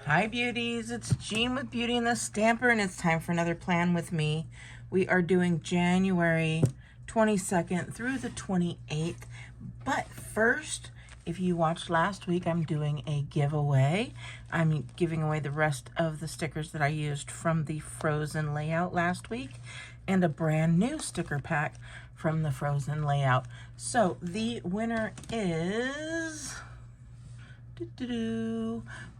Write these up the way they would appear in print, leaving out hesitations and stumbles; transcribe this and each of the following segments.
Hi beauties, it's Jean with Beauty and the Stamper, and it's time for another plan with me. We are doing January 22nd through the 28th, but first, if you watched last week, I'm doing a giveaway. I'm giving away the rest of the stickers that I used from the Frozen layout last week and a brand new sticker pack from the Frozen layout. So the winner is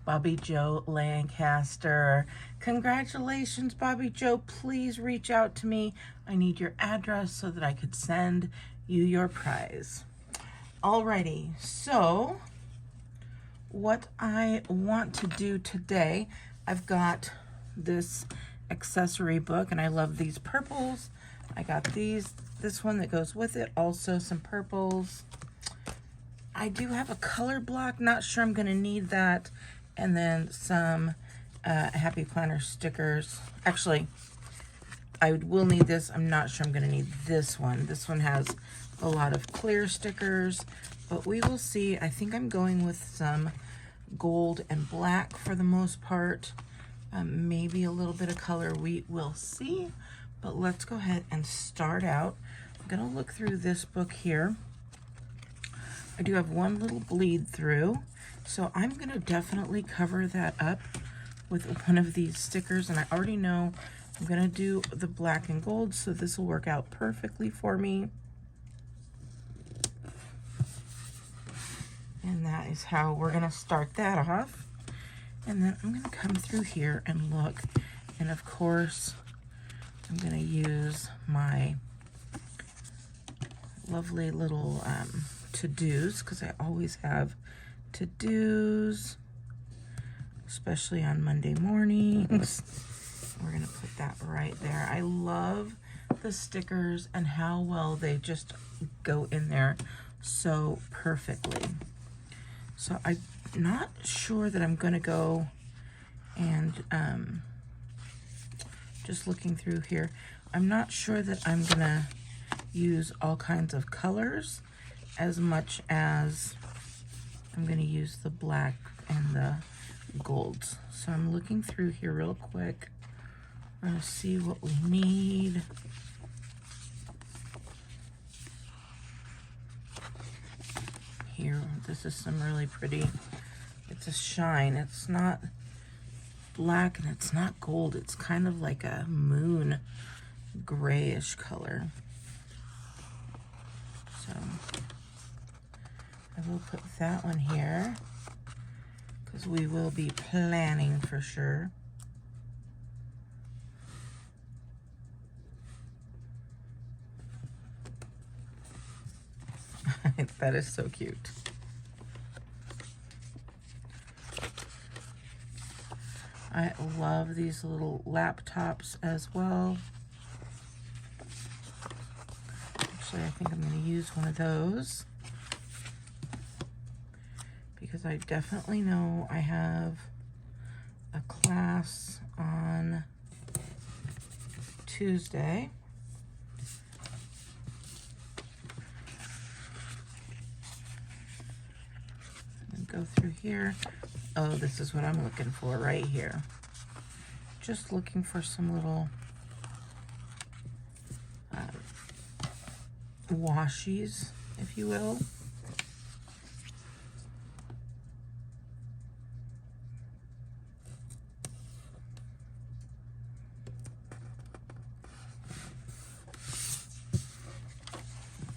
Bobby Joe Lancaster. Congratulations, Bobby Joe. Please reach out to me. I need your address so that I could send you your prize. Alrighty, so what I want to do today, I've got this accessory book, and I love these purples. I got this one that goes with it, also some purples. I do have a color block, not sure I'm gonna need that, and then some Happy Planner stickers. Actually, I will need this. I'm not sure I'm gonna need this one. This one has a lot of clear stickers, but we will see. I think I'm going with some gold and black for the most part. Maybe a little bit of color, we will see. But let's go ahead and start out. I'm gonna look through this book here. I do have one little bleed through, so I'm gonna definitely cover that up with one of these stickers, and I already know I'm gonna do the black and gold, so this will work out perfectly for me. And that is how we're gonna start that off. And then I'm gonna come through here and look, and of course, I'm gonna use my lovely little to-dos, because I always have to-dos, especially on Monday mornings. We're gonna put that right there. I love the stickers and how well they just go in there so perfectly. So I'm not sure that I'm gonna go and just looking through here, I'm not sure that I'm gonna use all kinds of colors as much as I'm gonna use the black and the golds. So I'm looking through here real quick. We're gonna see what we need. Here, this is some really pretty, it's a shine. It's not black and it's not gold. It's kind of like a moon grayish color. So I will put that one here because we will be planning for sure. That is so cute. I love these little laptops as well. Actually, I think I'm going to use one of those because I definitely know I have a class on Tuesday. Go through here. Oh, this is what I'm looking for right here. Just looking for some little washies, if you will.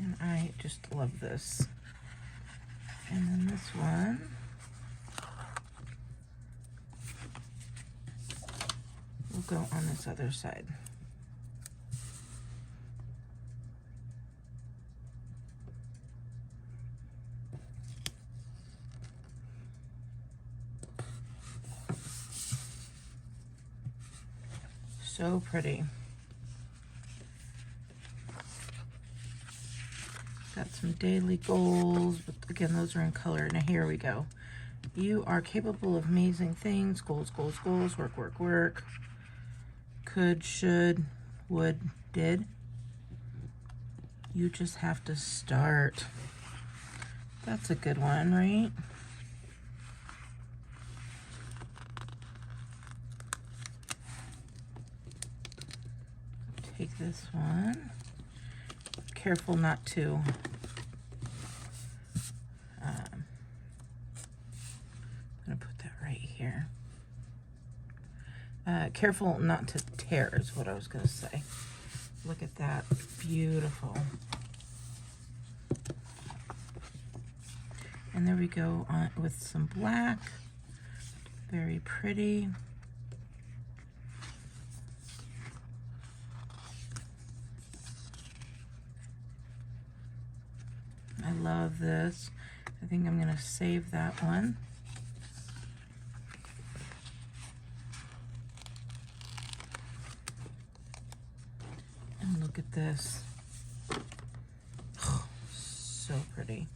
And I just love this. And then this one, will go on this other side. So pretty. Got some daily goals, but again, those are in color. Now here we go. You are capable of amazing things. Goals, goals, goals. Work, work, work. Could, should, would, did. You just have to start. That's a good one, right? this one. Careful not to I'm gonna put that right here. Careful not to tear is what I was gonna say. Look at that, beautiful. And there we go on with some black, very pretty. I love this. I think I'm gonna save that one. And look at this. Oh, so pretty.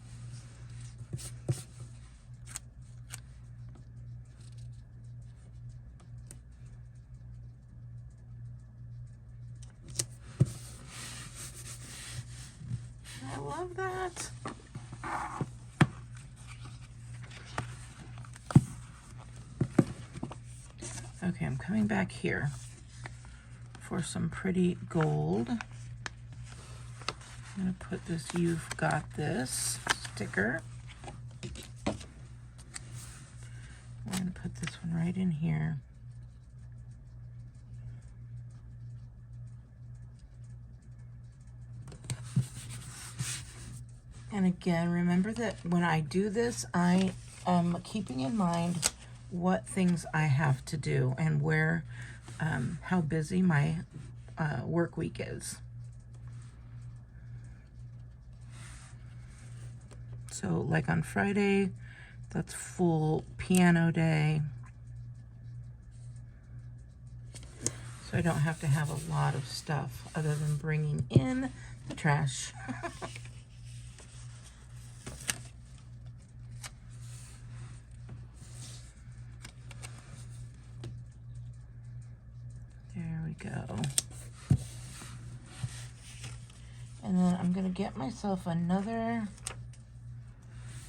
I love that. Okay, I'm coming back here for some pretty gold. I'm gonna put this "You've Got This" sticker. We're gonna put this one right in here. And again, remember that when I do this, I am keeping in mind what things I have to do and where, how busy my work week is. So like on Friday, that's full piano day. So I don't have to have a lot of stuff other than bringing in the trash. There we go. And then I'm gonna get myself another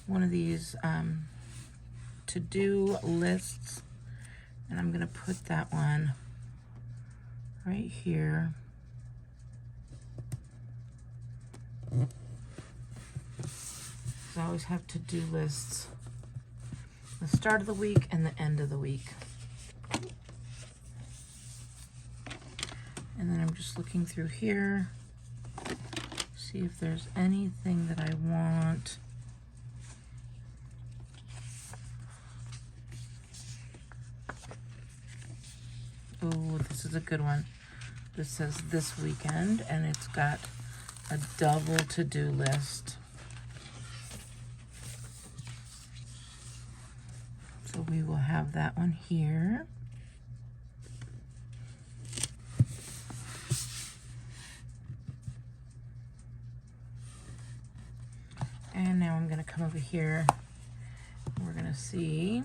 one of these to-do lists, and I'm gonna put that one right here. I always have to-do lists the start of the week and the end of the week. And then I'm just looking through here, see if there's anything that I want. Oh, this is a good one. This says this weekend, and it's got a double to-do list. So we will have that one here. And now I'm gonna come over here. We're gonna see.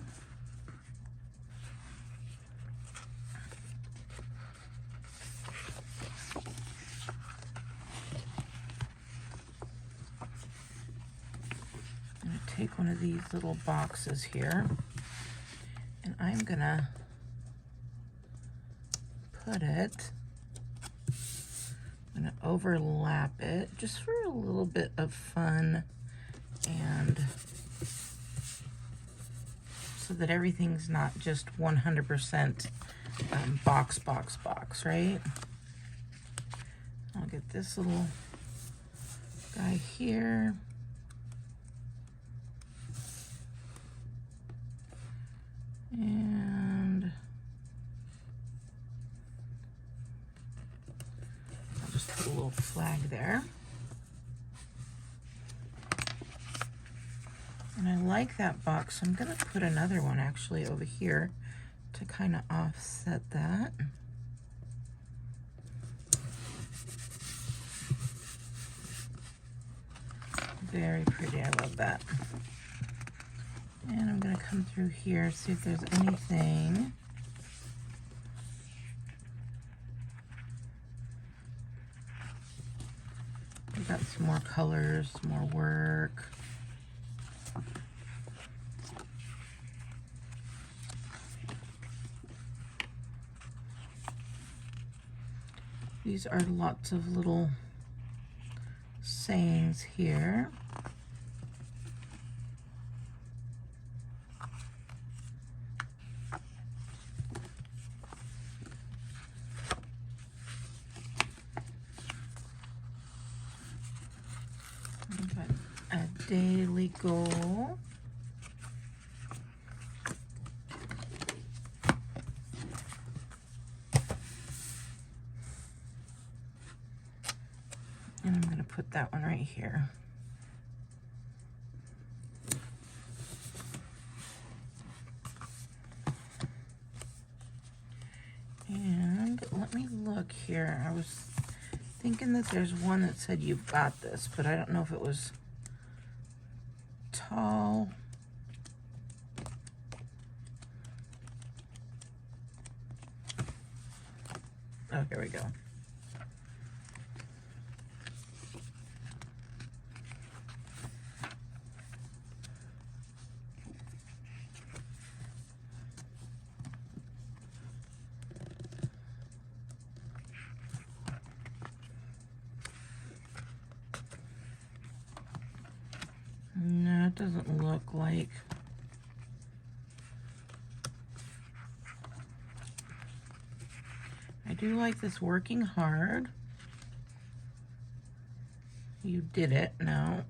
I'm gonna take one of these little boxes here, and I'm gonna put it, I'm gonna overlap it just for a little bit of fun, and so that everything's not just 100% box, right? I'll get this little guy here. And I'll just put a little flag there. And I like that box, so I'm gonna put another one actually over here to kind of offset that. Very pretty, I love that. And I'm gonna come through here, see if there's anything. We've got some more colors, some more work. These are lots of little sayings here. We've got a daily goal. And I'm going to put that one right here. And let me look here. I was thinking that there's one that said you've got this, but I don't know if it was tall. Oh, here we go. No, it doesn't look like. I do like this working hard. You did it, no.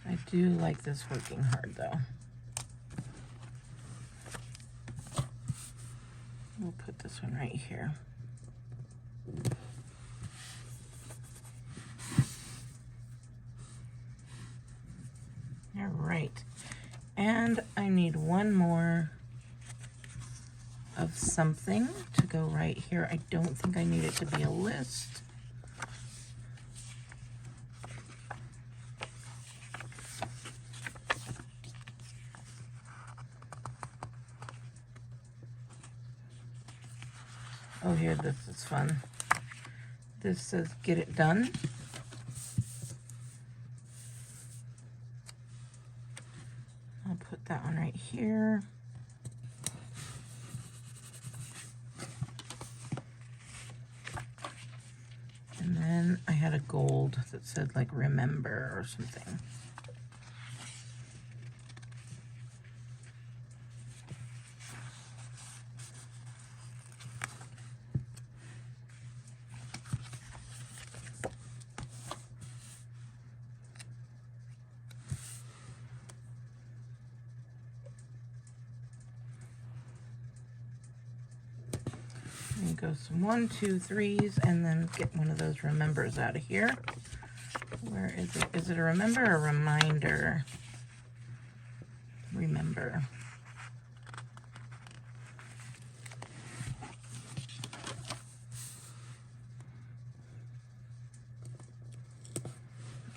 I do like this working hard though. We'll put this one right here. All right, and I need one more of something to go right here. I don't think I need it to be a list. Oh, here, this is fun. This says, get it done. I'll put that one right here. And then I had a gold that said like remember or something. And go some 1, 2, 3s, and then get one of those remembers out of here. Where is it? Is it a remember or a reminder? Remember.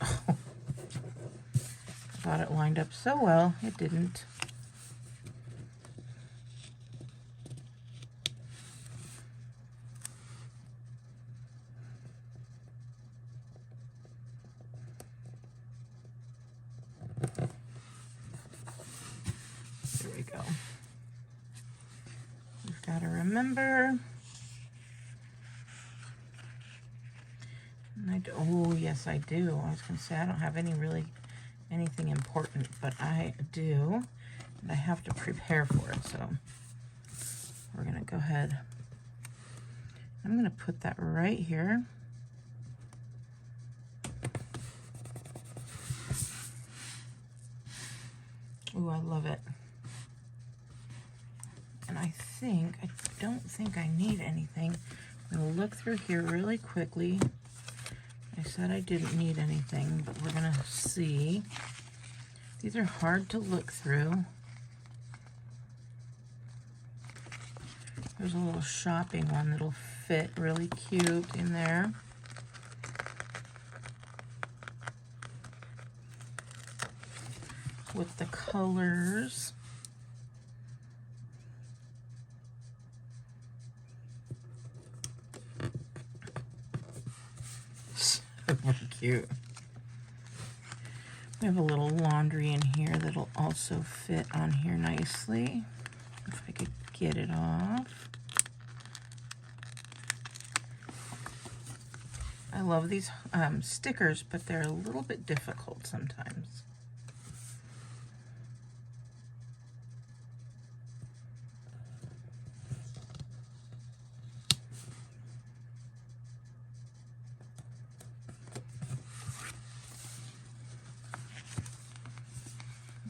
Oh. I thought it lined up so well. It didn't. There we go. We've got to remember. And oh, yes, I do. I was going to say I don't have anything important, but I do. And I have to prepare for it, so we're going to go ahead. I'm going to put that right here. Ooh, I love it. And I don't think I need anything. I'm going to look through here really quickly. I said I didn't need anything, but we're going to see. These are hard to look through. There's a little shopping one that'll fit really cute in there. With the colors. Super cute. We have a little laundry in here that'll also fit on here nicely. If I could get it off. I love these stickers, but they're a little bit difficult sometimes.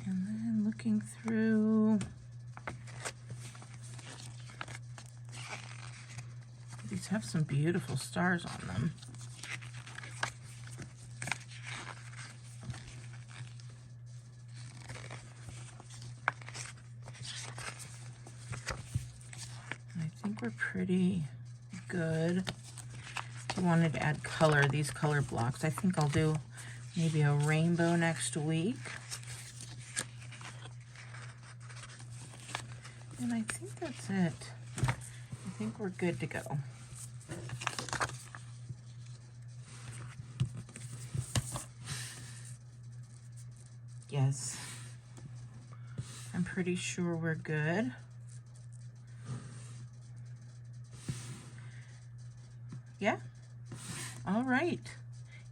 And then looking through, these have some beautiful stars on them. I think we're pretty good. If you wanted to add color, these color blocks, I think I'll do maybe a rainbow next week. And I think that's it. I think we're good to go. Yes, I'm pretty sure we're good. Yeah, all right.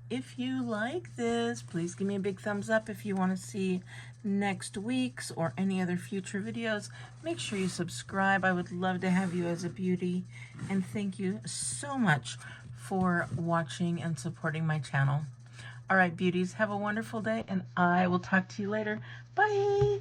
If you like this, please give me a big thumbs up. If you want to see next week's or any other future videos, make sure you subscribe. I would love to have you as a beauty. And thank you so much for watching and supporting my channel. All right, beauties, have a wonderful day, and I will talk to you later. Bye.